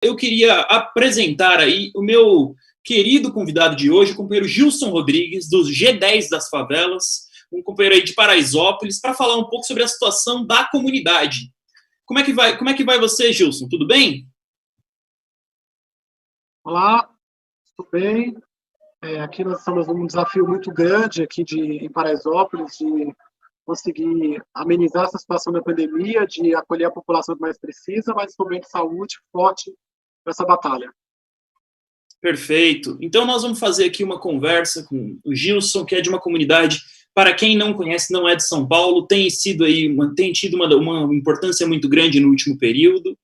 Eu queria apresentar aí o meu querido convidado de hoje, o companheiro Gilson Rodrigues, dos G10 das Favelas, um companheiro aí de Paraisópolis, para falar um pouco sobre a situação da comunidade. Como é que vai você, Gilson? Tudo bem? Olá, tudo bem? Aqui nós estamos num desafio muito grande aqui em Paraisópolis, de conseguir amenizar essa situação da pandemia, de acolher a população que mais precisa, mas também de saúde forte para essa batalha. Perfeito. Então nós vamos fazer aqui uma conversa com o Gilson, que é de uma comunidade, para quem não conhece, não é de São Paulo, tem tido uma importância muito grande no último período,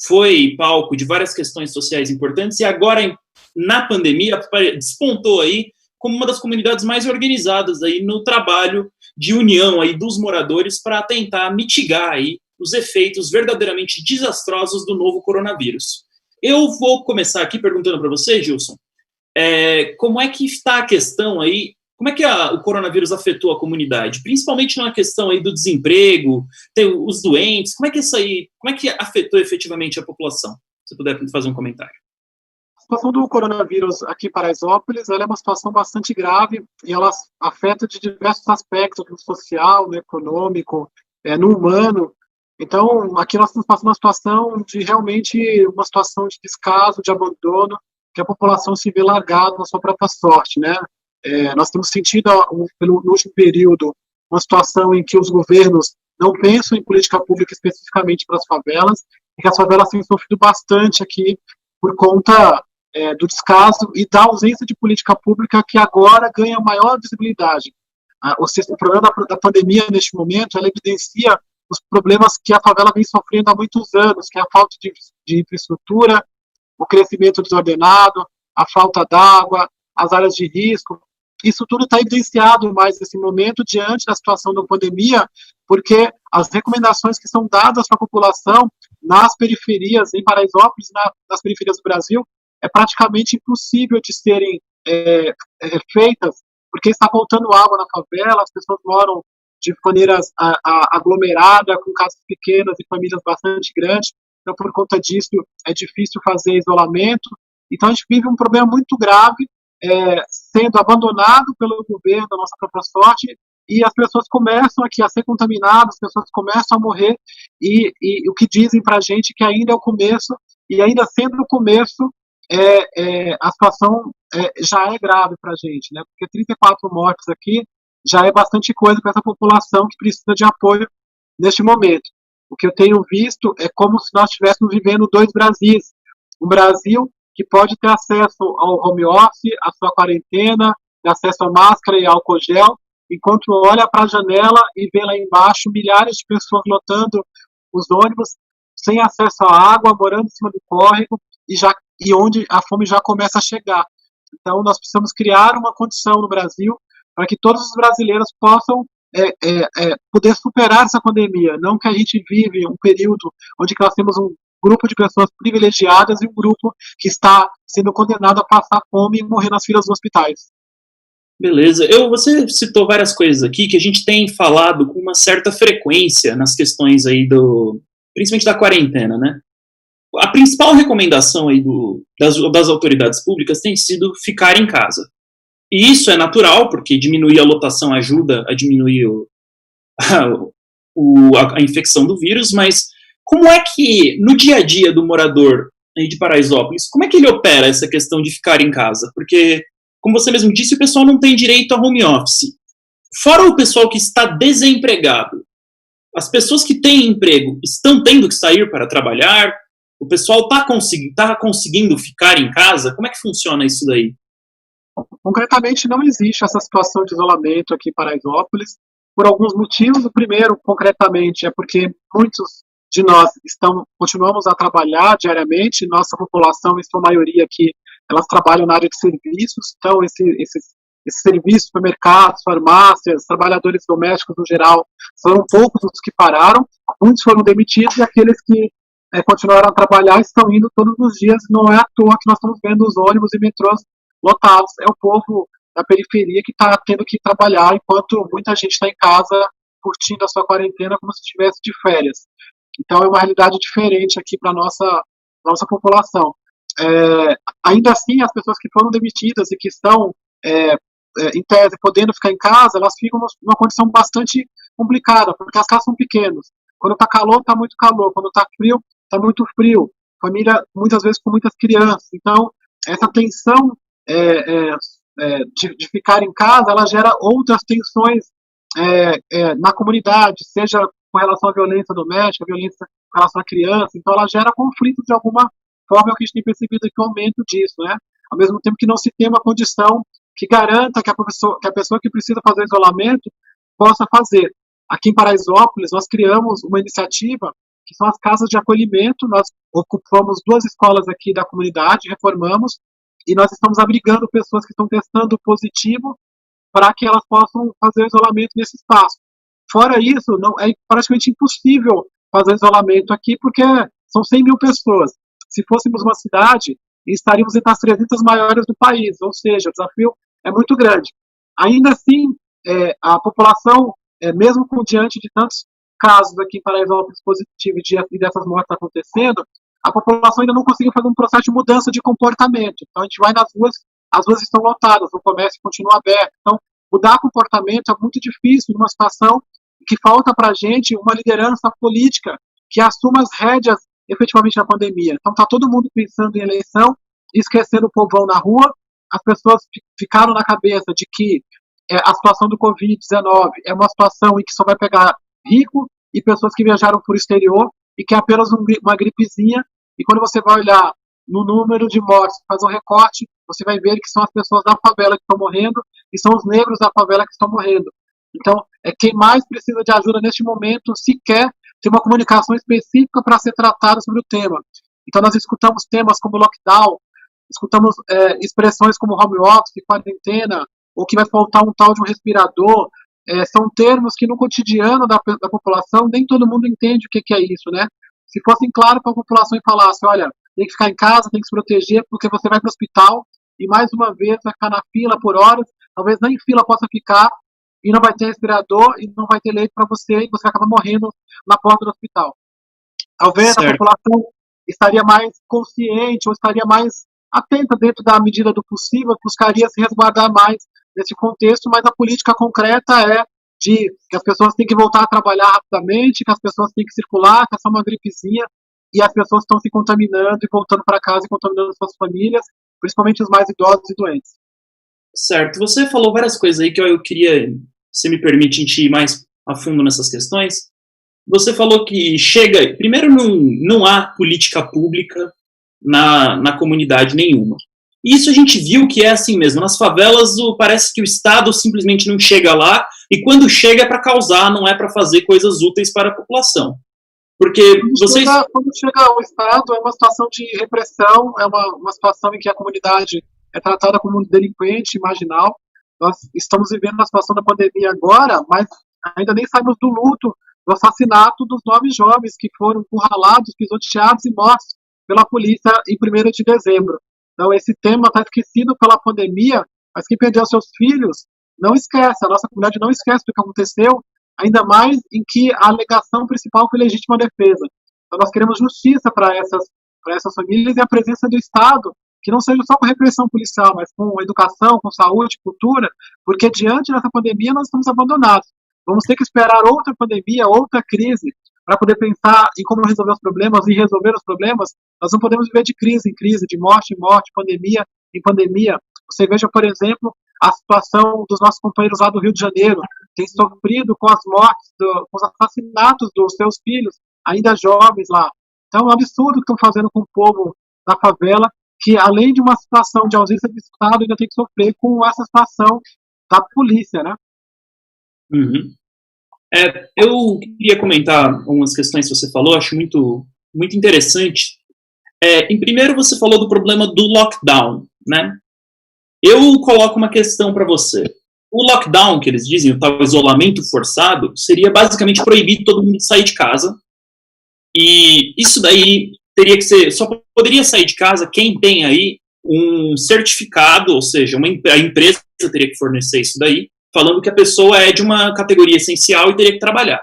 foi palco de várias questões sociais importantes e agora, na pandemia, despontou aí como uma das comunidades mais organizadas aí no trabalho de união aí dos moradores para tentar mitigar aí os efeitos verdadeiramente desastrosos do novo coronavírus. Eu vou começar aqui perguntando para você, Gilson, como é que está a questão aí, como é que o coronavírus afetou a comunidade, principalmente na questão aí do desemprego, os doentes, como é que afetou efetivamente a população? Se puder fazer um comentário. A situação do coronavírus aqui em Paraisópolis, ela é uma situação bastante grave e ela afeta de diversos aspectos, no social, no econômico, no humano. Então, aqui nós estamos passando uma situação de realmente uma situação de descaso, de abandono, que a população se vê largada na sua própria sorte, né? Nós temos sentido, no último período, uma situação em que os governos não pensam em política pública especificamente para as favelas, e que as favelas têm sofrido bastante aqui por conta do descaso e da ausência de política pública que agora ganha maior visibilidade. O problema da pandemia, neste momento, ela evidencia os problemas que a favela vem sofrendo há muitos anos, que é a falta de infraestrutura, o crescimento desordenado, a falta d'água, as áreas de risco. Isso tudo está evidenciado mais nesse momento diante da situação da pandemia, porque as recomendações que são dadas para a população nas periferias, em Paraisópolis, nas periferias do Brasil, é praticamente impossível de serem feitas, porque está faltando água na favela, as pessoas moram de maneiras aglomerada, com casas pequenas e famílias bastante grandes, então por conta disso é difícil fazer isolamento, então a gente vive um problema muito grave, sendo abandonado pelo governo, da nossa própria sorte, e as pessoas começam aqui a ser contaminadas, as pessoas começam a morrer, e o que dizem para a gente que ainda é o começo, e ainda sendo o começo, a situação já é grave para a gente, né? Porque 34 mortes aqui já é bastante coisa para essa população que precisa de apoio neste momento. O que eu tenho visto é como se nós estivéssemos vivendo dois Brasis. Um Brasil que pode ter acesso ao home office, à sua quarentena, acesso à máscara e álcool gel, enquanto olha para a janela e vê lá embaixo milhares de pessoas lotando os ônibus, sem acesso à água, morando em cima do córrego, e onde a fome já começa a chegar. Então, nós precisamos criar uma condição no Brasil para que todos os brasileiros possam poder superar essa pandemia. Não que a gente vive um período onde nós temos um grupo de pessoas privilegiadas e um grupo que está sendo condenado a passar fome e morrer nas filas dos hospitais. Beleza. Você citou várias coisas aqui que a gente tem falado com uma certa frequência nas questões aí principalmente da quarentena, né? A principal recomendação aí das autoridades públicas tem sido ficar em casa. E isso é natural, porque diminuir a lotação ajuda a diminuir a infecção do vírus, mas como é que, no dia a dia do morador aí de Paraisópolis, como é que ele opera essa questão de ficar em casa? Porque, como você mesmo disse, o pessoal não tem direito a home office. Fora o pessoal que está desempregado, as pessoas que têm emprego estão tendo que sair para trabalhar? O pessoal está conseguindo ficar em casa? Como é que funciona isso daí? Concretamente, não existe essa situação de isolamento aqui em Paraisópolis, por alguns motivos. O primeiro, concretamente, é porque muitos de nós continuamos a trabalhar diariamente, nossa população, em sua maioria aqui, elas trabalham na área de serviços, então esses serviços, supermercados, farmácias, trabalhadores domésticos no geral, foram poucos os que pararam, muitos foram demitidos e aqueles que continuaram a trabalhar estão indo todos os dias. Não é à toa que nós estamos vendo os ônibus e metrôs lotados. É o povo da periferia que está tendo que trabalhar, enquanto muita gente está em casa curtindo a sua quarentena como se estivesse de férias. Então é uma realidade diferente aqui para nossa da nossa população. Ainda assim, as pessoas que foram demitidas e que estão, em tese, podendo ficar em casa, elas ficam numa condição bastante complicada, porque as casas são pequenas. Quando está calor, está muito calor. Quando está frio, está muito frio. Família, muitas vezes, com muitas crianças. Então, essa tensão de ficar em casa, ela gera outras tensões na comunidade, seja com relação à violência doméstica, violência com relação à criança. Então, ela gera conflitos de alguma forma, é o que a gente tem percebido aqui, o aumento disso, né? Ao mesmo tempo que não se tem uma condição que garanta que a pessoa que precisa fazer isolamento possa fazer. Aqui em Paraisópolis, nós criamos uma iniciativa que são as casas de acolhimento. Nós ocupamos 2 escolas aqui da comunidade, reformamos, e nós estamos abrigando pessoas que estão testando positivo para que elas possam fazer o isolamento nesse espaço. Fora isso, não, é praticamente impossível fazer isolamento aqui, porque são 100 mil pessoas. Se fôssemos uma cidade, estaríamos entre as 300 maiores do país, ou seja, o desafio é muito grande. Ainda assim, a população, mesmo diante de tantos casos aqui em Paraisópolis positivos e dessas mortes acontecendo, a população ainda não conseguiu fazer um processo de mudança de comportamento. Então, a gente vai nas ruas, as ruas estão lotadas, o comércio continua aberto. Então, mudar comportamento é muito difícil numa situação que falta para a gente uma liderança política que assuma as rédeas efetivamente na pandemia. Então, está todo mundo pensando em eleição, esquecendo o povão na rua. As pessoas ficaram na cabeça de que a situação do Covid-19 é uma situação em que só vai pegar rico e pessoas que viajaram por exterior e que é apenas uma gripezinha. E quando você vai olhar no número de mortes, faz um recorte, você vai ver que são as pessoas da favela que estão morrendo e são os negros da favela que estão morrendo. Então, quem mais precisa de ajuda neste momento sequer tem uma comunicação específica para ser tratada sobre o tema. Então, nós escutamos temas como lockdown, escutamos expressões como home office, quarentena, ou que vai faltar um tal de um respirador. São termos que no cotidiano da população nem todo mundo entende o que é isso, né? Se fossem claro para a população e falasse, olha, tem que ficar em casa, tem que se proteger, porque você vai para o hospital e mais uma vez vai ficar na fila por horas, talvez nem fila possa ficar, e não vai ter respirador, e não vai ter leito para você, e você acaba morrendo na porta do hospital. Talvez a população estaria mais consciente, ou estaria mais atenta dentro da medida do possível, buscaria se resguardar mais nesse contexto, mas a política concreta é de que as pessoas têm que voltar a trabalhar rapidamente, que as pessoas têm que circular, que é só uma gripezinha, e as pessoas estão se contaminando e voltando para casa e contaminando suas famílias, principalmente os mais idosos e doentes. Certo. Você falou várias coisas aí que eu queria, se me permite, a gente ir mais a fundo nessas questões. Você falou que primeiro não há política pública na comunidade nenhuma. Isso a gente viu que é assim mesmo. Nas favelas parece que o Estado simplesmente não chega lá, e quando chega é para causar, não é para fazer coisas úteis para a população. Porque quando chega ao Estado, é uma situação de repressão, é uma situação em que a comunidade é tratada como um delinquente marginal. Nós estamos vivendo uma situação da pandemia agora, mas ainda nem saímos do luto do assassinato dos 9 jovens que foram encurralados, pisoteados e mortos pela polícia em 1º de dezembro. Então, esse tema está esquecido pela pandemia, mas quem perdeu seus filhos não esquece, a nossa comunidade não esquece do que aconteceu, ainda mais em que a alegação principal foi legítima defesa. Então, nós queremos justiça para essas famílias e a presença do Estado, que não seja só com repressão policial, mas com educação, com saúde, cultura, porque diante dessa pandemia nós estamos abandonados. Vamos ter que esperar outra pandemia, outra crise, para poder pensar em como resolver os problemas e resolver os problemas. Nós não podemos viver de crise em crise, de morte em morte, pandemia em pandemia. Você veja, por exemplo, a situação dos nossos companheiros lá do Rio de Janeiro, tem sofrido com as mortes, com os assassinatos dos seus filhos, ainda jovens lá. Então, é um absurdo que estão fazendo com o povo da favela, que além de uma situação de ausência do Estado, ainda tem que sofrer com essa situação da polícia, né? Uhum. Eu queria comentar algumas questões que você falou, acho muito, muito interessante. Em primeiro, você falou do problema do lockdown, né? Eu coloco uma questão para você. O lockdown, que eles dizem, o tal isolamento forçado, seria basicamente proibir todo mundo de sair de casa. E isso daí teria que ser, só poderia sair de casa quem tem aí um certificado, ou seja, a empresa teria que fornecer isso daí, falando que a pessoa é de uma categoria essencial e teria que trabalhar.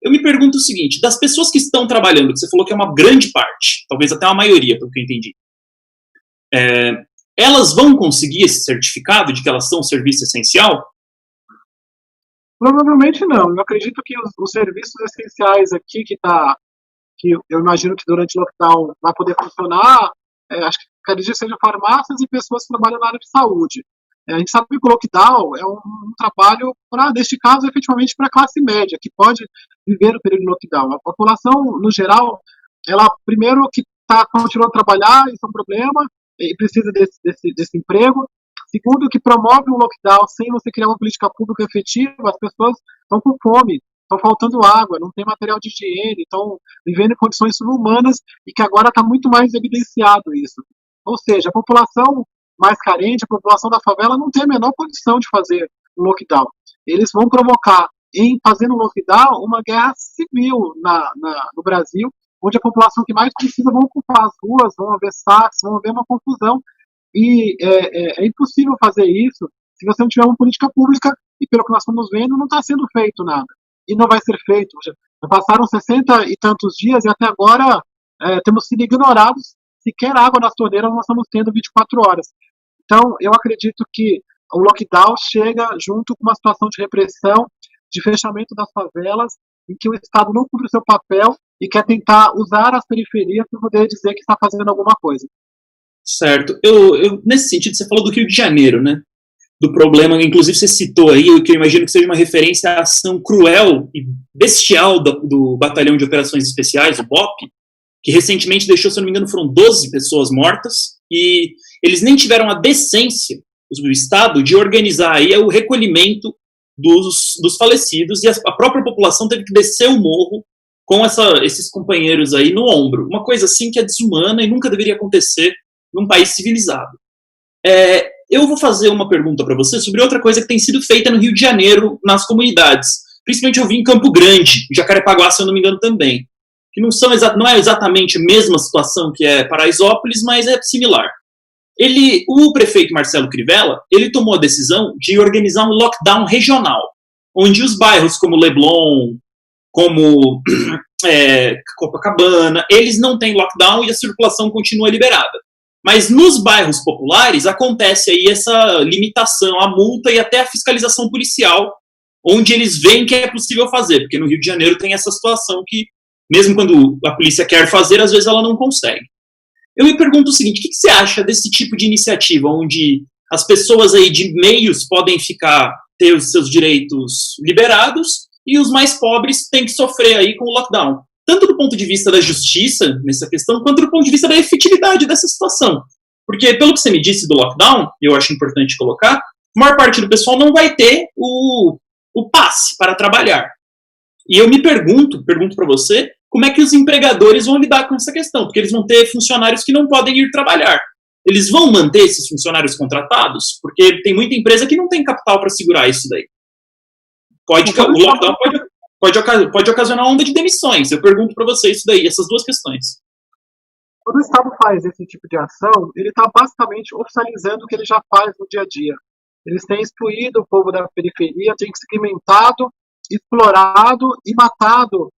Eu me pergunto o seguinte, das pessoas que estão trabalhando, que você falou que é uma grande parte, talvez até uma maioria, pelo que eu entendi, elas vão conseguir esse certificado de que elas são serviço essencial? Provavelmente não. Eu acredito que os serviços essenciais aqui que eu imagino que durante o lockdown vai poder funcionar, acho que acredito que sejam farmácias e pessoas que trabalham na área de saúde. A gente sabe que o lockdown é um trabalho, neste caso, efetivamente para a classe média, que pode viver o período de lockdown. A população, no geral, ela, primeiro, que está continuando a trabalhar, isso é um problema, e precisa desse emprego. Segundo, que promove um lockdown sem você criar uma política pública efetiva, as pessoas estão com fome, estão faltando água, não tem material de higiene, estão vivendo em condições subhumanas e que agora está muito mais evidenciado isso. Ou seja, a população mais carente, a população da favela não tem a menor condição de fazer um lockdown. Eles vão provocar, em fazendo um lockdown, uma guerra civil no Brasil, onde a população que mais precisa vão ocupar as ruas, vão haver saques, vão haver uma confusão. E é impossível fazer isso se você não tiver uma política pública, e pelo que nós estamos vendo, não está sendo feito nada. E não vai ser feito. Já passaram 60 e tantos dias e até agora temos sido ignorados. Sequer água nas torneiras nós estamos tendo 24 horas. Então, eu acredito que o lockdown chega junto com uma situação de repressão, de fechamento das favelas, em que o Estado não cumpre o seu papel e quer tentar usar as periferias para poder dizer que está fazendo alguma coisa. Certo. Nesse sentido, você falou do Rio de Janeiro, né? Do problema, inclusive você citou aí, o que eu imagino que seja uma referência à ação cruel e bestial do Batalhão de Operações Especiais, o BOP, que recentemente deixou, se eu não me engano, foram 12 pessoas mortas, e eles nem tiveram a decência, do Estado, de organizar aí o recolhimento dos falecidos, e a própria população teve que descer o morro com esses companheiros aí no ombro. Uma coisa assim que é desumana e nunca deveria acontecer num país civilizado. Eu vou fazer uma pergunta para você sobre outra coisa que tem sido feita no Rio de Janeiro, nas comunidades. Principalmente eu vi em Campo Grande, Jacarepaguá, se eu não me engano também. Que não é exatamente a mesma situação que é Paraisópolis, mas é similar. O prefeito Marcelo Crivella, ele tomou a decisão de organizar um lockdown regional, onde os bairros como Leblon, como Copacabana, eles não têm lockdown e a circulação continua liberada. Mas nos bairros populares acontece aí essa limitação, a multa e até a fiscalização policial, onde eles veem que é possível fazer, porque no Rio de Janeiro tem essa situação que, mesmo quando a polícia quer fazer, às vezes ela não consegue. Eu me pergunto o seguinte, o que você acha desse tipo de iniciativa, onde as pessoas aí de meios podem ter os seus direitos liberados e os mais pobres têm que sofrer aí com o lockdown? Tanto do ponto de vista da justiça, nessa questão, quanto do ponto de vista da efetividade dessa situação. Porque, pelo que você me disse do lockdown, e eu acho importante colocar, a maior parte do pessoal não vai ter o passe para trabalhar. E eu me pergunto para você, como é que os empregadores vão lidar com essa questão? Porque eles vão ter funcionários que não podem ir trabalhar. Eles vão manter esses funcionários contratados? Porque tem muita empresa que não tem capital para segurar isso daí. O lockdown pode ocasionar uma onda de demissões. Eu pergunto para você isso daí, essas duas questões. Quando o Estado faz esse tipo de ação, ele está basicamente oficializando o que ele já faz no dia a dia. Eles têm excluído o povo da periferia, têm segmentado, explorado e matado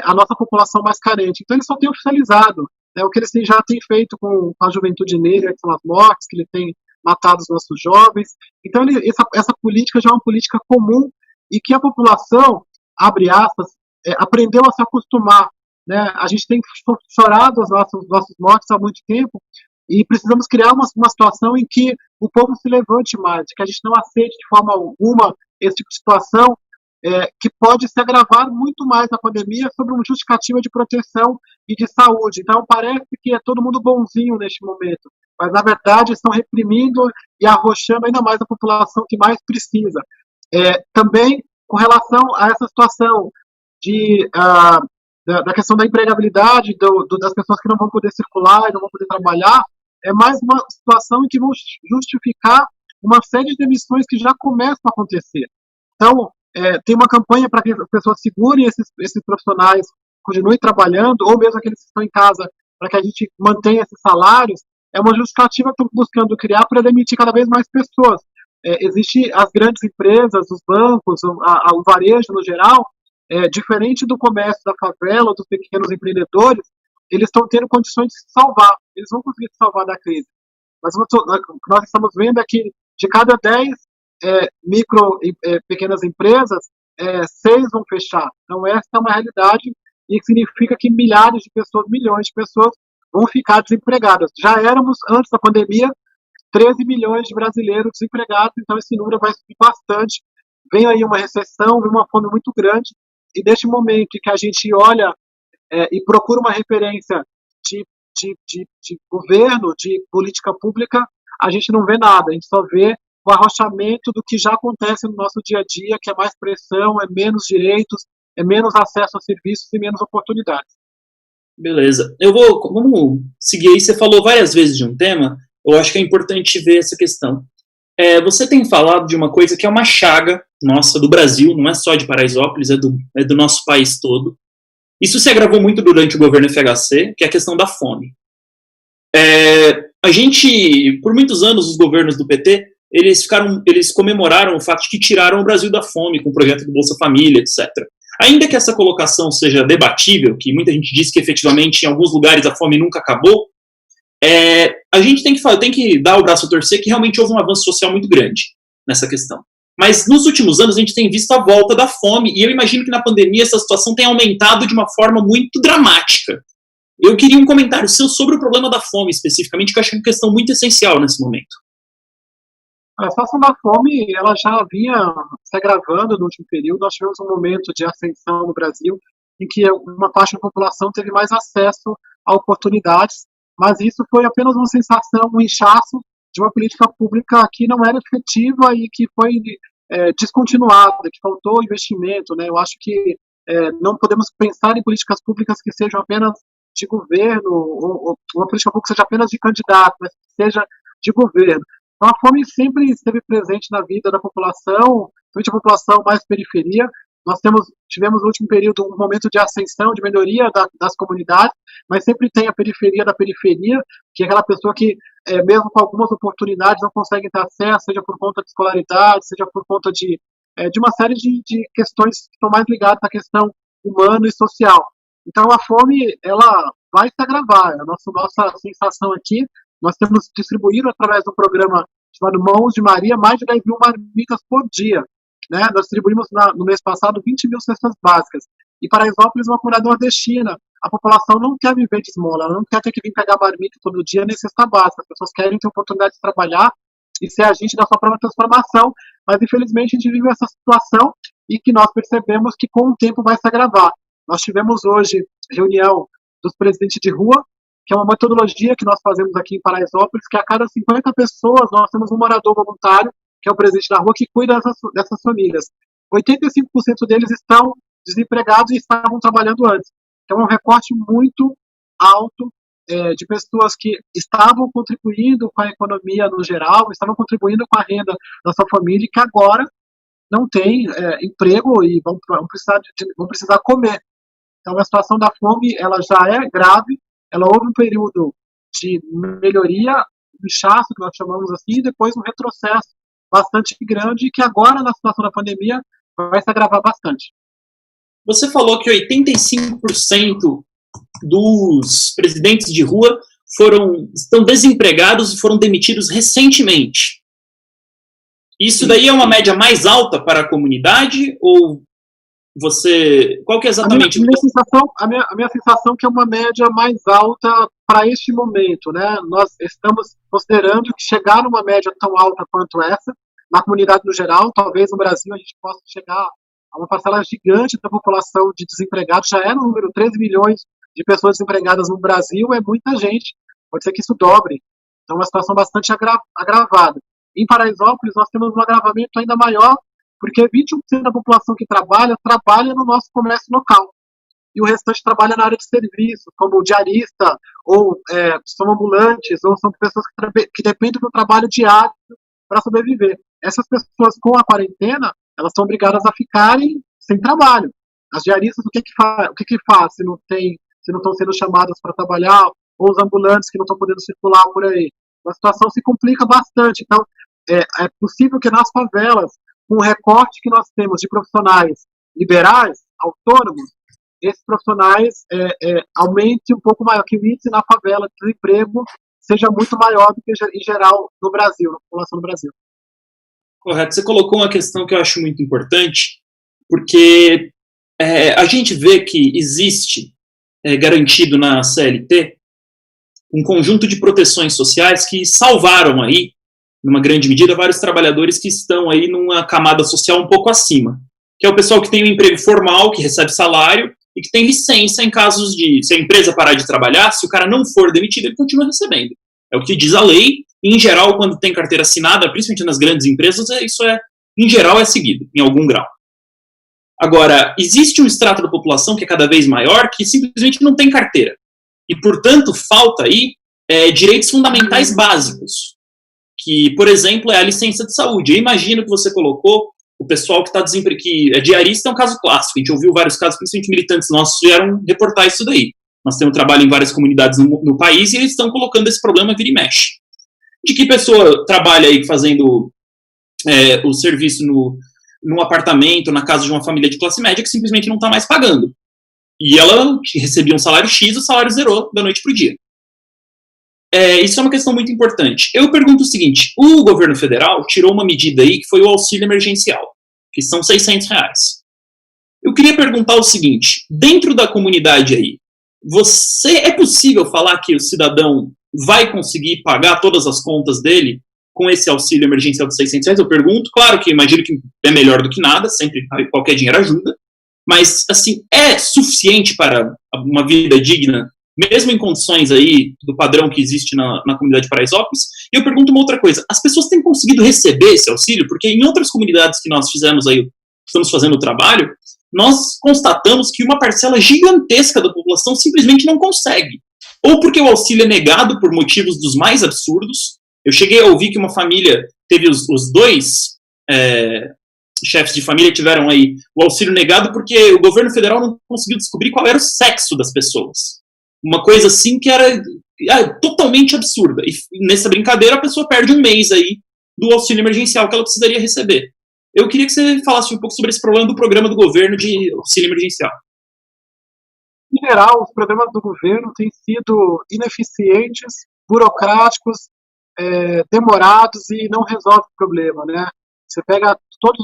a nossa população mais carente. Então eles só têm oficializado o que eles já têm feito com a juventude negra, que são as mortes, que ele tem matado os nossos jovens. Então essa política já é uma política comum e que a população, abre aspas, aprendeu a se acostumar. Né? A gente tem chorado os nossos mortos há muito tempo e precisamos criar uma situação em que o povo se levante mais, que a gente não aceite de forma alguma esse tipo de situação que pode se agravar muito mais na pandemia sobre uma justificativa de proteção e de saúde. Então parece que é todo mundo bonzinho neste momento, mas na verdade estão reprimindo e arrochando ainda mais a população que mais precisa. Também com relação a essa situação da questão da empregabilidade, das pessoas que não vão poder circular e não vão poder trabalhar, é mais uma situação em que vão justificar uma série de demissões que já começam a acontecer. Então, tem uma campanha para que as pessoas segurem esses profissionais, continuem trabalhando, ou mesmo aqueles que estão em casa, para que a gente mantenha esses salários. É uma justificativa que estão buscando criar para demitir cada vez mais pessoas. Existem as grandes empresas, os bancos, o varejo no geral, diferente do comércio da favela, dos pequenos empreendedores, eles estão tendo condições de se salvar, eles vão conseguir se salvar da crise. Mas o que nós estamos vendo é que de cada 10 pequenas empresas, 6 vão fechar. Então essa é uma realidade e significa que milhões de pessoas vão ficar desempregadas. Já éramos, antes da pandemia, 13 milhões de brasileiros desempregados, então esse número vai subir bastante. Vem aí uma recessão, vem uma fome muito grande, e neste momento em que a gente olha e procura uma referência de governo, de política pública, a gente não vê nada, a gente só vê o arrochamento do que já acontece no nosso dia a dia, que é mais pressão, é menos direitos, é menos acesso a serviços e menos oportunidades. Beleza. Vamos seguir aí, você falou várias vezes de um tema, eu acho que é importante ver essa questão. Você tem falado de uma coisa que é uma chaga nossa, do Brasil, não é só de Paraisópolis, é do nosso país todo. Isso se agravou muito durante o governo FHC, que é a questão da fome. A gente, por muitos anos, os governos do PT, eles comemoraram o fato de que tiraram o Brasil da fome com o projeto do Bolsa Família, etc. Ainda que essa colocação seja debatível, que muita gente diz que efetivamente em alguns lugares a fome nunca acabou, a gente tem que dar o braço a torcer que realmente houve um avanço social muito grande nessa questão. Mas nos últimos anos a gente tem visto a volta da fome, e eu imagino que na pandemia essa situação tem aumentado de uma forma muito dramática. Eu queria um comentário seu sobre o problema da fome especificamente, que eu acho que é uma questão muito essencial nesse momento. A situação da fome, ela já vinha se agravando no último período. Nós tivemos um momento de ascensão no Brasil em que uma parte da população teve mais acesso a oportunidades, mas isso foi apenas uma sensação, um inchaço de uma política pública que não era efetiva e que foi descontinuada, que faltou investimento, né? Eu acho que não podemos pensar em políticas públicas que sejam apenas de governo, ou uma política pública que seja apenas de candidato, mas que seja de governo. Então a fome sempre esteve presente na vida da população, principalmente a população mais periferia. Nós tivemos no último período um momento de ascensão, de melhoria das comunidades, mas sempre tem a periferia da periferia, que é aquela pessoa que, mesmo com algumas oportunidades, não consegue ter acesso, seja por conta de escolaridade, seja por conta de uma série de questões que estão mais ligadas à questão humana e social. Então a fome, ela vai se agravar. A nossa sensação aqui, nós temos distribuído através do programa chamado Mãos de Maria mais de 10 mil marmitas por dia. Né? Nós distribuímos no mês passado 20 mil cestas básicas. E Paraisópolis é uma comunidade nordestina. A população não quer viver de esmola, ela não quer ter que vir pegar marmita todo dia nem cesta básica. As pessoas querem ter oportunidade de trabalhar e ser agente da sua própria transformação. Mas, infelizmente, a gente vive essa situação e que nós percebemos que com o tempo vai se agravar. Nós tivemos hoje reunião dos presidentes de rua, que é uma metodologia que nós fazemos aqui em Paraisópolis, que a cada 50 pessoas nós temos um morador voluntário, que é o presidente da rua, que cuida dessas famílias. 85% deles estão desempregados e estavam trabalhando antes. Então é um recorte muito alto de pessoas que estavam contribuindo com a economia no geral, estavam contribuindo com a renda da sua família e que agora não tem emprego e vão precisar comer. Então a situação da fome, ela já é grave, ela houve um período de melhoria, um inchaço, que nós chamamos assim, e depois um retrocesso bastante grande, que agora, na situação da pandemia, vai se agravar bastante. Você falou que 85% dos presidentes de rua estão desempregados e foram demitidos recentemente. Isso daí é uma média mais alta para a comunidade? Ou qual que é exatamente? A minha sensação é que é uma média mais alta para este momento, né? Nós estamos considerando que chegar numa média tão alta quanto essa, na comunidade no geral, talvez no Brasil a gente possa chegar a uma parcela gigante da população de desempregados, já era o número 13 milhões de pessoas desempregadas no Brasil, é muita gente, pode ser que isso dobre. Então é uma situação bastante agravada. Em Paraisópolis nós temos um agravamento ainda maior, porque 21% da população que trabalha no nosso comércio local. E o restante trabalha na área de serviço, como diarista, ou são ambulantes, ou são pessoas que dependem do trabalho diário para sobreviver. Essas pessoas, com a quarentena, elas são obrigadas a ficarem sem trabalho. As diaristas, o que faz se não estão sendo chamadas para trabalhar, ou os ambulantes que não estão podendo circular por aí? A situação se complica bastante. Então, é possível que nas favelas, com o recorte que nós temos de profissionais liberais, autônomos, esses profissionais aumente um pouco maior, que o índice na favela de desemprego seja muito maior do que em geral no Brasil, na população do Brasil. Correto. Você colocou uma questão que eu acho muito importante, porque a gente vê que existe garantido na CLT um conjunto de proteções sociais que salvaram aí, numa grande medida, vários trabalhadores que estão aí numa camada social um pouco acima, que é o pessoal que tem um emprego formal, que recebe salário e que tem licença em casos de, se a empresa parar de trabalhar, se o cara não for demitido, ele continua recebendo. É o que diz a lei, e em geral, quando tem carteira assinada, principalmente nas grandes empresas, isso em geral, é seguido, em algum grau. Agora, existe um extrato da população que é cada vez maior, que simplesmente não tem carteira. E, portanto, falta aí direitos fundamentais básicos, que, por exemplo, é a licença de saúde. Eu imagino que você colocou o pessoal que está desempregado, que é diarista, é um caso clássico. A gente ouviu vários casos, principalmente militantes nossos, vieram reportar isso daí. Nós temos trabalho em várias comunidades no país e eles estão colocando esse problema vira e mexe. De que pessoa trabalha aí fazendo o serviço num apartamento, na casa de uma família de classe média que simplesmente não está mais pagando. E ela recebia um salário X, o salário zerou da noite para o dia. Isso é uma questão muito importante. Eu pergunto o seguinte, o governo federal tirou uma medida aí que foi o auxílio emergencial, que são R$600. Eu queria perguntar o seguinte, dentro da comunidade aí, é possível falar que o cidadão vai conseguir pagar todas as contas dele com esse auxílio emergencial de R$600? Eu pergunto, claro que imagino que é melhor do que nada, sempre qualquer dinheiro ajuda, mas, assim, é suficiente para uma vida digna, mesmo em condições aí do padrão que existe na comunidade de Paraisópolis? E eu pergunto uma outra coisa, as pessoas têm conseguido receber esse auxílio? Porque em outras comunidades que nós fizemos aí, estamos fazendo o trabalho, nós constatamos que uma parcela gigantesca da população simplesmente não consegue. Ou porque o auxílio é negado por motivos dos mais absurdos. Eu cheguei a ouvir que uma família teve os dois chefes de família tiveram aí o auxílio negado porque o governo federal não conseguiu descobrir qual era o sexo das pessoas. Uma coisa assim que era totalmente absurda. E nessa brincadeira a pessoa perde um mês aí do auxílio emergencial que ela precisaria receber. Eu queria que você falasse um pouco sobre esse problema do programa do governo de auxílio emergencial. Em geral, os programas do governo têm sido ineficientes, burocráticos, demorados e não resolvem o problema, né? Você pega todas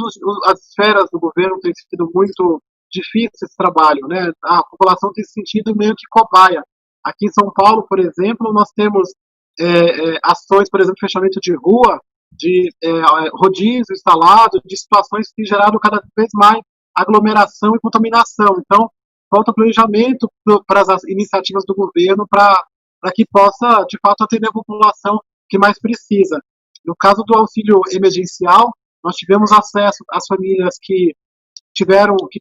as esferas do governo, tem sido muito difícil esse trabalho, né? A população tem se sentido meio que cobaia. Aqui em São Paulo, por exemplo, nós temos ações, por exemplo, fechamento de rua, de rodízio instalado, de situações que geraram cada vez mais aglomeração e contaminação. Então, falta planejamento para as iniciativas do governo para que possa, de fato, atender a população que mais precisa. No caso do auxílio emergencial, nós tivemos acesso às famílias que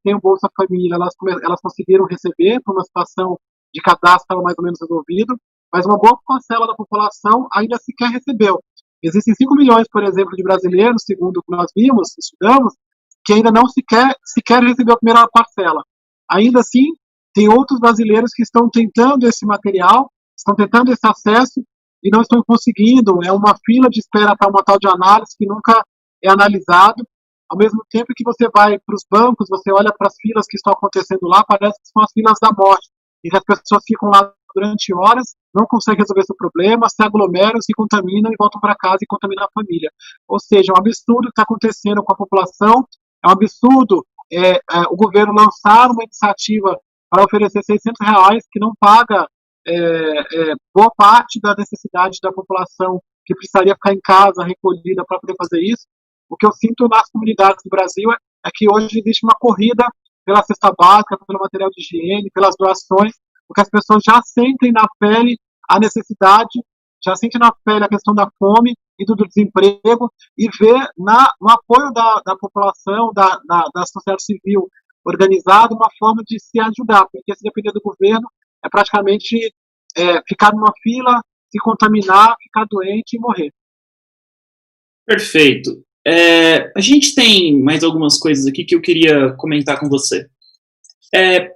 têm o Bolsa Família, elas conseguiram receber por uma situação de cadastro estava mais ou menos resolvido, mas uma boa parcela da população ainda sequer recebeu. Existem 5 milhões, por exemplo, de brasileiros, segundo o que nós vimos, estudamos, que ainda não sequer recebeu a primeira parcela. Ainda assim, tem outros brasileiros que estão tentando esse material, estão tentando esse acesso e não estão conseguindo. É uma fila de espera para uma tal de análise que nunca é analisado. Ao mesmo tempo que você vai para os bancos, você olha para as filas que estão acontecendo lá, parece que são as filas da morte. E as pessoas ficam lá durante horas, não conseguem resolver seu problema, se aglomeram, se contaminam e voltam para casa e contaminam a família. Ou seja, é um absurdo que está acontecendo com a população, é um absurdo o governo lançar uma iniciativa para oferecer R$600 que não paga boa parte da necessidade da população que precisaria ficar em casa, recolhida para poder fazer isso. O que eu sinto nas comunidades do Brasil é que hoje existe uma corrida pela cesta básica, pelo material de higiene, pelas doações, porque as pessoas já sentem na pele a necessidade, já sentem na pele a questão da fome e do desemprego, e vê no apoio da população, da sociedade civil organizada, uma forma de se ajudar, porque se depender do governo, é praticamente ficar numa fila, se contaminar, ficar doente e morrer. Perfeito. A gente tem mais algumas coisas aqui que eu queria comentar com você.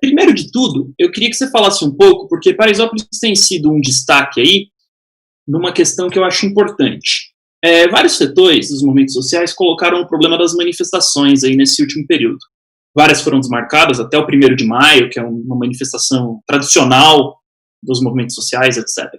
Primeiro de tudo, eu queria que você falasse um pouco, porque Paraisópolis tem sido um destaque aí, numa questão que eu acho importante. Vários setores dos movimentos sociais colocaram o problema das manifestações aí nesse último período. várias foram desmarcadas, até o 1º de maio, que é uma manifestação tradicional dos movimentos sociais, etc.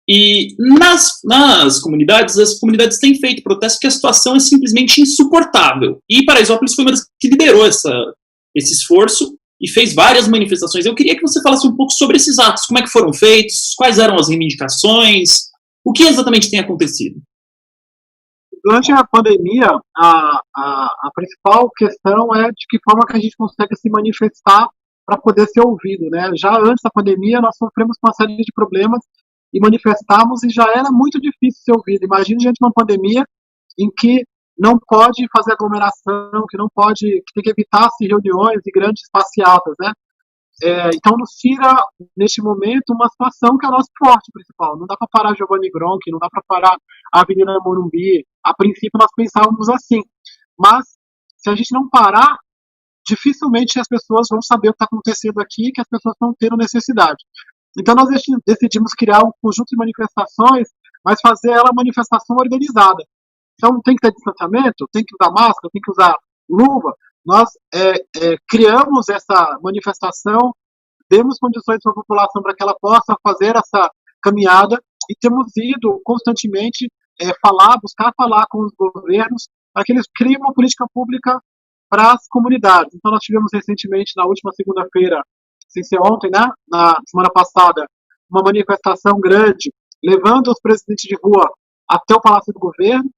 E nas comunidades, as comunidades têm feito protestos porque a situação é simplesmente insuportável. E Paraisópolis foi uma das que liderou esse esforço e fez várias manifestações. Eu queria que você falasse um pouco sobre esses atos, como é que foram feitos, quais eram as reivindicações, o que exatamente tem acontecido. Durante a pandemia, a principal questão é de que forma que a gente consegue se manifestar para poder ser ouvido, né? Já antes da pandemia, nós sofremos uma série de problemas e manifestarmos e já era muito difícil ser ouvido. Imagine, gente, uma pandemia em que não pode fazer aglomeração, que não pode, que tem que evitar-se reuniões e grandes passeatas, né? Então nos tira, neste momento, uma situação que é o nosso forte principal. Não dá para parar Giovanni Gronchi, não dá para parar a Avenida Morumbi. A princípio nós pensávamos assim, mas se a gente não parar, dificilmente as pessoas vão saber o que está acontecendo aqui, que as pessoas estão tendo necessidade. Então nós decidimos criar um conjunto de manifestações, mas fazer ela manifestação organizada. Então tem que ter distanciamento, tem que usar máscara, tem que usar luva. Nós criamos essa manifestação, demos condições para a população para que ela possa fazer essa caminhada e temos ido constantemente buscar falar com os governos para que eles criem uma política pública para as comunidades. Então nós tivemos recentemente, na última segunda-feira, sem ser ontem, né, na semana passada, uma manifestação grande, levando os presidentes de rua até o Palácio do Governo,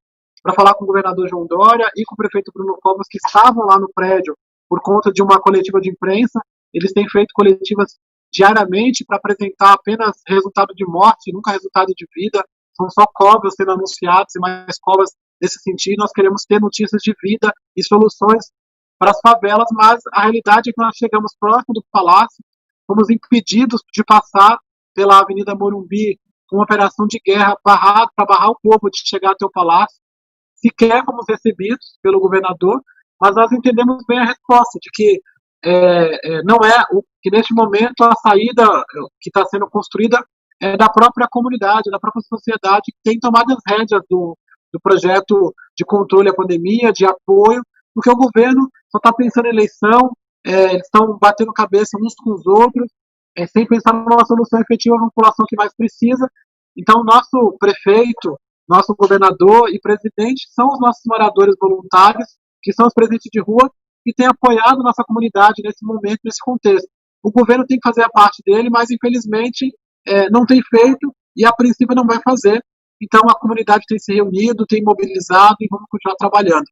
para falar com o governador João Dória e com o prefeito Bruno Covas, que estavam lá no prédio por conta de uma coletiva de imprensa. Eles têm feito coletivas diariamente para apresentar apenas resultado de morte, nunca resultado de vida. São só cobras sendo anunciadas e mais cobras nesse sentido. Nós queremos ter notícias de vida e soluções para as favelas, mas a realidade é que nós chegamos próximo do palácio, fomos impedidos de passar pela Avenida Morumbi com uma operação de guerra para barrar o povo de chegar até o palácio. Sequer fomos recebidos pelo governador, mas nós entendemos bem a resposta de que não é que neste momento a saída que está sendo construída é da própria comunidade, da própria sociedade que tem tomado as rédeas do projeto de controle à pandemia, de apoio, porque o governo só está pensando em eleição, eles estão batendo cabeça uns com os outros, sem pensar numa solução efetiva para a população que mais precisa. Então, nosso prefeito, nosso governador e presidente são os nossos moradores voluntários, que são os presidentes de rua, que têm apoiado nossa comunidade nesse momento, nesse contexto. O governo tem que fazer a parte dele, mas infelizmente não tem feito e a princípio não vai fazer. Então a comunidade tem se reunido, tem mobilizado e vamos continuar trabalhando.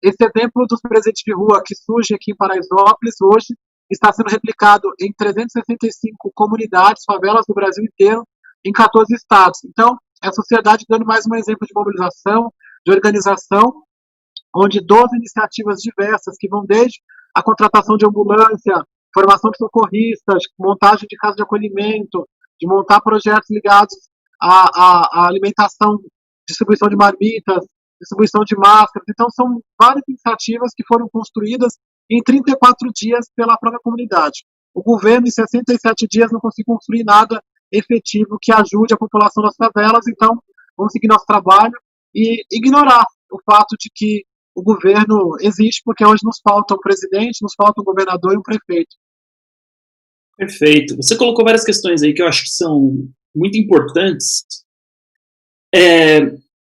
Esse exemplo dos presidentes de rua que surge aqui em Paraisópolis hoje está sendo replicado em 365 comunidades, favelas do Brasil inteiro, em 14 estados. Então, é a sociedade dando mais um exemplo de mobilização, de organização, onde 12 iniciativas diversas, que vão desde a contratação de ambulância, formação de socorristas, montagem de casa de acolhimento, de montar projetos ligados à alimentação, distribuição de marmitas, distribuição de máscaras. Então, são várias iniciativas que foram construídas em 34 dias pela própria comunidade. O governo, em 67 dias, não conseguiu construir nada efetivo que ajude a população das favelas. Então, vamos seguir nosso trabalho e ignorar o fato de que o governo existe, porque hoje nos falta um presidente, nos falta um governador e um prefeito. Perfeito. Você colocou várias questões aí que eu acho que são muito importantes.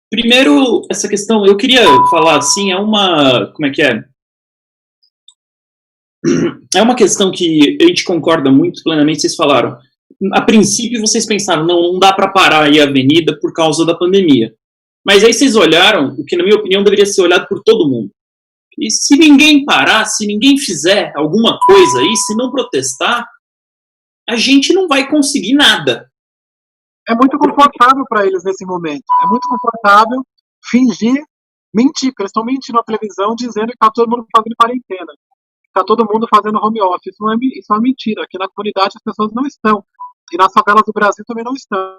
Primeiro, essa questão, eu queria falar assim, como é que é? É uma questão que a gente concorda muito plenamente, vocês falaram. A princípio, vocês pensaram, não dá para parar aí a avenida por causa da pandemia. Mas aí vocês olharam, o que na minha opinião deveria ser olhado por todo mundo. E se ninguém parar, se ninguém fizer alguma coisa aí, se não protestar, a gente não vai conseguir nada. É muito confortável para eles nesse momento. É muito confortável fingir, mentir, porque eles estão mentindo na televisão dizendo que está todo mundo fazendo quarentena. Está todo mundo fazendo home office. Isso é uma mentira. Aqui na comunidade as pessoas não estão. E nas favelas do Brasil também não estão.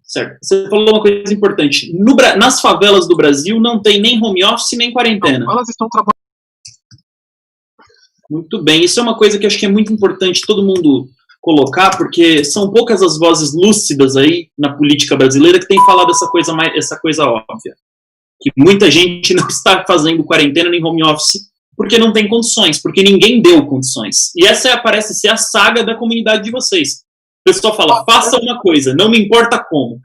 Certo. Você falou uma coisa importante. Nas favelas do Brasil não tem nem home office nem quarentena. Não, elas estão trabalhando. Muito bem. Isso é uma coisa que acho que é muito importante todo mundo colocar, porque são poucas as vozes lúcidas aí na política brasileira que têm falado essa coisa óbvia. Que muita gente não está fazendo quarentena nem home office porque não tem condições, porque ninguém deu condições. E essa parece ser a saga da comunidade de vocês. O pessoal fala, faça uma coisa, não me importa como.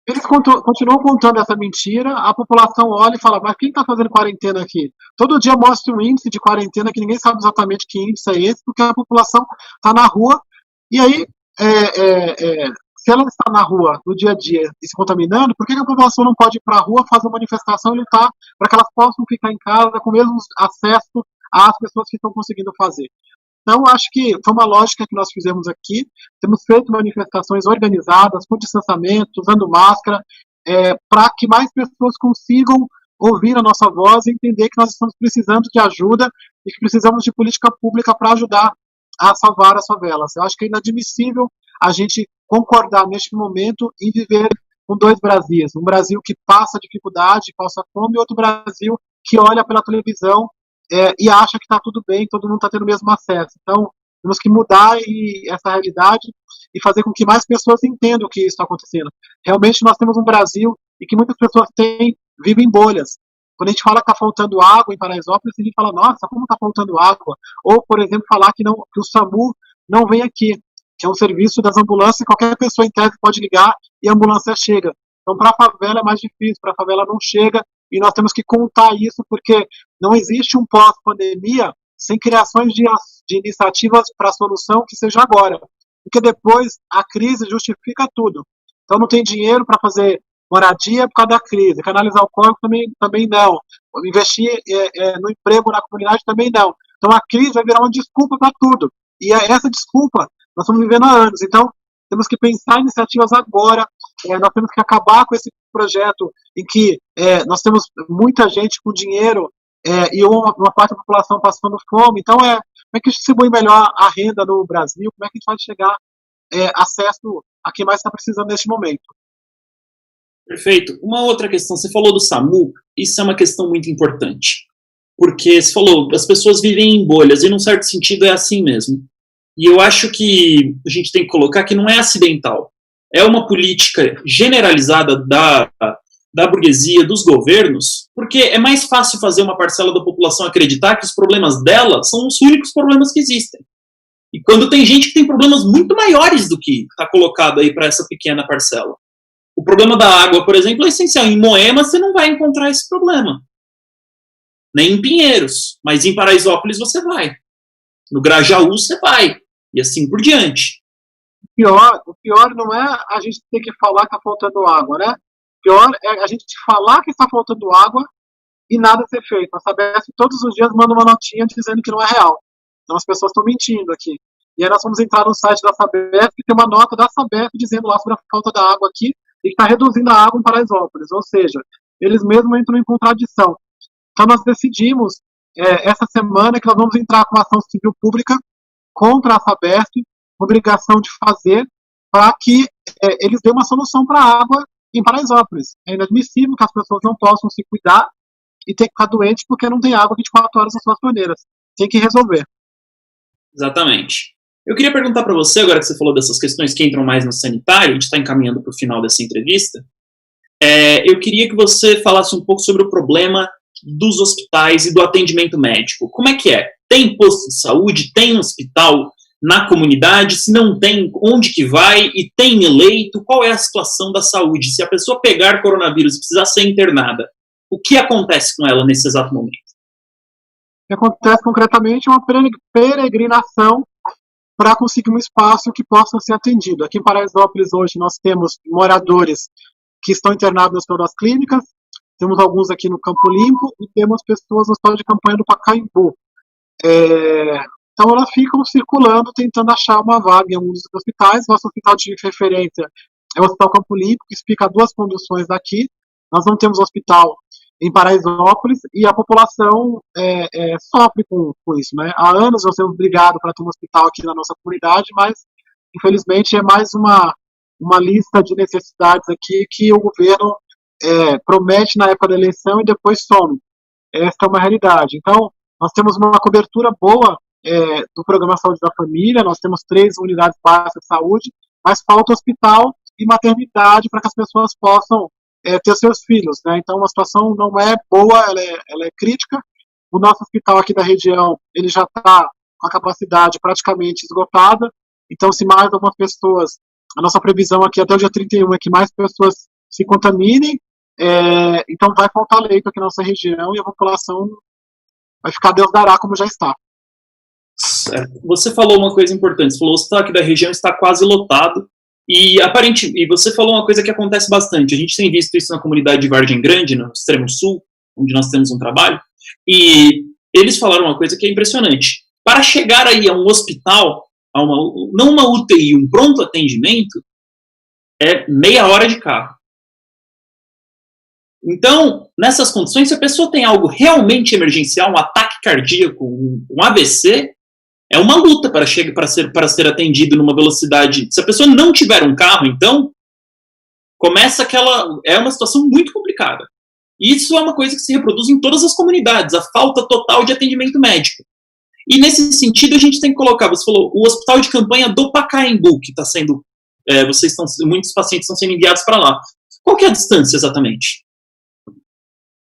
Eles continuam contando essa mentira, a população olha e fala, mas quem está fazendo quarentena aqui? Todo dia mostra um índice de quarentena que ninguém sabe exatamente que índice é esse, porque a população está na rua, e aí, se ela está na rua no dia a dia e se contaminando, por que a população não pode ir para a rua, fazer uma manifestação e lutar para que elas possam ficar em casa com o mesmo acesso às pessoas que estão conseguindo fazer? Então, acho que foi uma lógica que nós fizemos aqui. Temos feito manifestações organizadas, com distanciamento, usando máscara, para que mais pessoas consigam ouvir a nossa voz e entender que nós estamos precisando de ajuda e que precisamos de política pública para ajudar a salvar as favelas. Eu acho que é inadmissível a gente concordar neste momento em viver com dois Brasis. Um Brasil que passa dificuldade, passa fome, e outro Brasil que olha pela televisão e acha que está tudo bem, todo mundo está tendo o mesmo acesso. Então, temos que mudar essa realidade e fazer com que mais pessoas entendam o que está acontecendo. Realmente, nós temos um Brasil e que muitas pessoas vivem em bolhas. Quando a gente fala que está faltando água em Paraisópolis, a gente fala, nossa, como está faltando água? Ou, por exemplo, falar que o SAMU não vem aqui, que é um serviço das ambulâncias, qualquer pessoa em tese pode ligar e a ambulância chega. Então, para a favela é mais difícil, para a favela não chega, e nós temos que contar isso, porque não existe um pós-pandemia sem criações de iniciativas para a solução que seja agora, porque depois a crise justifica tudo. Então não tem dinheiro para fazer moradia por causa da crise, canalizar o córrego também não, investir no emprego na comunidade também não. Então a crise vai virar uma desculpa para tudo, e essa desculpa nós estamos vivendo há anos. Então temos que pensar em iniciativas agora, nós temos que acabar com esse projeto em que nós temos muita gente com dinheiro e uma parte da população passando fome. Então, como é que distribui melhor a renda no Brasil? Como é que a gente vai chegar acesso a quem mais está precisando neste momento? Perfeito. Uma outra questão, você falou do SAMU, isso é uma questão muito importante, porque você falou, as pessoas vivem em bolhas, e num certo sentido é assim mesmo. E eu acho que a gente tem que colocar que não é acidental. É uma política generalizada da burguesia, dos governos, porque é mais fácil fazer uma parcela da população acreditar que os problemas dela são os únicos problemas que existem. E quando tem gente que tem problemas muito maiores do que está colocado aí para essa pequena parcela. O problema da água, por exemplo, é essencial. Em Moema você não vai encontrar esse problema. Nem em Pinheiros. Mas em Paraisópolis você vai. No Grajaú você vai. E assim por diante. O pior não é a gente ter que falar que está faltando água, né? O pior é a gente falar que está faltando água e nada ser feito. A Sabesp todos os dias manda uma notinha dizendo que não é real. Então as pessoas estão mentindo aqui. E aí nós vamos entrar no site da Sabesp e tem uma nota da Sabesp dizendo lá sobre a falta da água aqui e que está reduzindo a água em Paraisópolis. Ou seja, eles mesmos entram em contradição. Então nós decidimos essa semana que nós vamos entrar com uma ação civil pública contra a Sabesp, obrigação de fazer para que eles dêem uma solução para a água em Paraisópolis. É inadmissível que as pessoas não possam se cuidar e ter que ficar doente porque não tem água 24 horas nas suas torneiras. Tem que resolver. Exatamente. Eu queria perguntar para você, agora que você falou dessas questões que entram mais no sanitário, a gente está encaminhando para o final dessa entrevista, eu queria que você falasse um pouco sobre o problema dos hospitais e do atendimento médico. Como é que é? Tem posto de saúde? Tem hospital na comunidade? Se não tem, onde que vai? E tem leito? Qual é a situação da saúde? Se a pessoa pegar coronavírus e precisar ser internada, o que acontece com ela nesse exato momento? O que acontece concretamente é uma peregrinação para conseguir um espaço que possa ser atendido. Aqui em Paraisópolis hoje nós temos moradores que estão internados no Hospital das Clínicas, temos alguns aqui no Campo Limpo e temos pessoas no Hospital de Campanha do Pacaembu. Então elas ficam circulando, tentando achar uma vaga em algum dos hospitais. Nosso hospital de referência é o Hospital Campo Limpo, que fica a 2 conduções daqui. Nós não temos hospital em Paraisópolis e a população sofre com isso, né? Há anos nós temos brigado para ter um hospital aqui na nossa comunidade, mas infelizmente é mais uma lista de necessidades aqui que o governo promete na época da eleição e depois some. Essa é uma realidade. Então, nós temos uma cobertura boa do Programa Saúde da Família, nós temos 3 unidades básicas de saúde, mas falta hospital e maternidade para que as pessoas possam ter seus filhos, né? Então, a situação não é boa, ela é crítica, O nosso hospital aqui da região, ele já está com a capacidade praticamente esgotada, então se mais algumas pessoas, a nossa previsão aqui até o dia 31 é que mais pessoas se contaminem, então vai faltar leito aqui na nossa região e a população vai ficar Deus dará como já está. Você falou uma coisa importante, você falou que o hospital aqui da região está quase lotado, e você falou uma coisa que acontece bastante, a gente tem visto isso na comunidade de Vargem Grande, no extremo sul, onde nós temos um trabalho, e eles falaram uma coisa que é impressionante. Para chegar aí a um hospital, não uma UTI, um pronto atendimento, é meia hora de carro. Então, nessas condições, se a pessoa tem algo realmente emergencial, um ataque cardíaco, um AVC, é uma luta para ser atendido numa velocidade. Se a pessoa não tiver um carro, então, é uma situação muito complicada. E isso é uma coisa que se reproduz em todas as comunidades, a falta total de atendimento médico. E nesse sentido, a gente tem que colocar, você falou, o hospital de campanha do Pacaembu, que está sendo, muitos pacientes estão sendo enviados para lá. Qual que é a distância exatamente?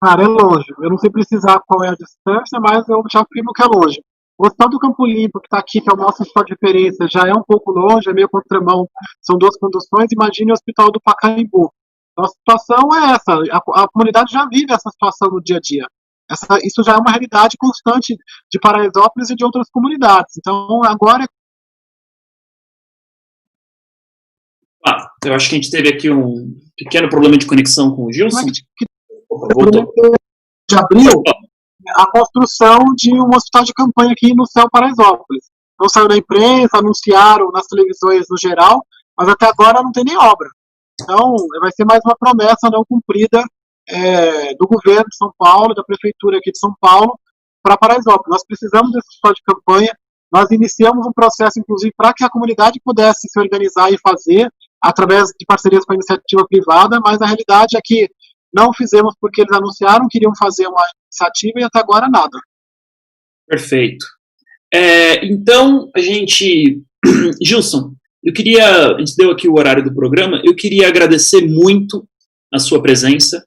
Cara, é longe. Eu não sei precisar qual é a distância, mas eu já afirmo que é longe. O Hospital do Campo Limpo, que está aqui, que é o nosso hospital de referência, já é um pouco longe, é meio contramão, são duas conduções. Imagine o Hospital do Pacaembu. Então, a situação é essa, a comunidade já vive essa situação no dia a dia. Isso já é uma realidade constante de Paraisópolis e de outras comunidades. Então, agora... eu acho que a gente teve aqui um pequeno problema de conexão com o Gilson. Voltou. De abril, a construção de um hospital de campanha aqui no Céu Paraisópolis. Não saiu na imprensa, anunciaram nas televisões no geral, mas até agora não tem nem obra. Então, vai ser mais uma promessa não cumprida do governo de São Paulo, da prefeitura aqui de São Paulo, para Paraisópolis. Nós precisamos desse hospital de campanha, nós iniciamos um processo, inclusive, para que a comunidade pudesse se organizar e fazer, através de parcerias com a iniciativa privada, mas a realidade é que não fizemos porque eles anunciaram que iriam fazer uma iniciativa e até agora nada. Perfeito. Então, Gilson, a gente deu aqui o horário do programa, eu queria agradecer muito a sua presença.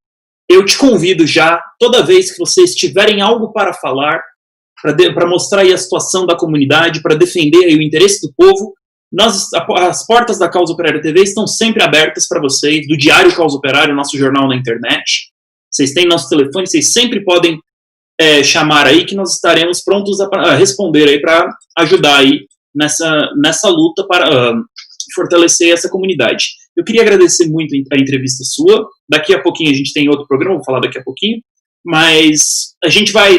Eu te convido já, toda vez que vocês tiverem algo para falar, para mostrar aí a situação da comunidade, para defender aí o interesse do povo, as portas da Causa Operária TV estão sempre abertas para vocês, do Diário Causa Operária, nosso jornal na internet. Vocês têm nosso telefone, vocês sempre podem chamar aí, que nós estaremos prontos a responder aí, para ajudar aí nessa luta para fortalecer essa comunidade. Eu queria agradecer muito a entrevista sua. Daqui a pouquinho a gente tem outro programa, vou falar daqui a pouquinho, mas a gente vai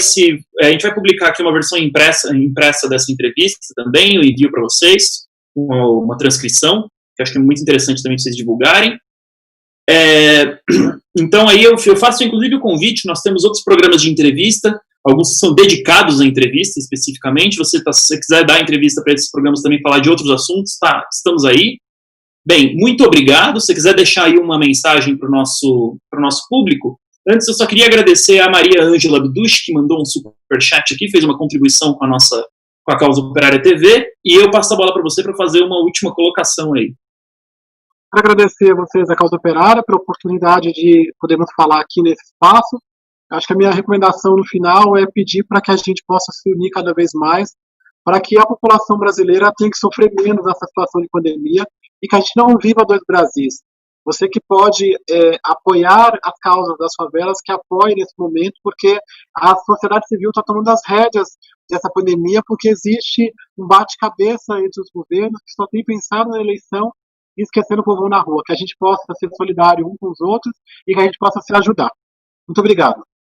publicar aqui uma versão impressa dessa entrevista também, eu envio para vocês uma transcrição, que acho que é muito interessante também vocês divulgarem. Então aí eu faço inclusive o convite, nós temos outros programas de entrevista, alguns são dedicados à entrevista especificamente, se você quiser dar entrevista para esses programas também, falar de outros assuntos, estamos aí. Bem, muito obrigado. Se você quiser deixar aí uma mensagem para o nosso público, antes eu só queria agradecer a Maria Ângela Abduch, que mandou um superchat aqui, fez uma contribuição com a Causa Operária TV, e eu passo a bola para você para fazer uma última colocação aí. Quero agradecer a vocês da Causa Operária pela oportunidade de podermos falar aqui nesse espaço. Acho que a minha recomendação no final é pedir para que a gente possa se unir cada vez mais, para que a população brasileira tenha que sofrer menos nessa situação de pandemia e que a gente não viva dois Brasis. Você que pode apoiar as causas das favelas, que apoie nesse momento, porque a sociedade civil está tomando as rédeas dessa pandemia, porque existe um bate-cabeça entre os governos que só tem pensado na eleição e esquecendo o povo na rua. Que a gente possa ser solidário um com os outros e que a gente possa se ajudar. Muito obrigado.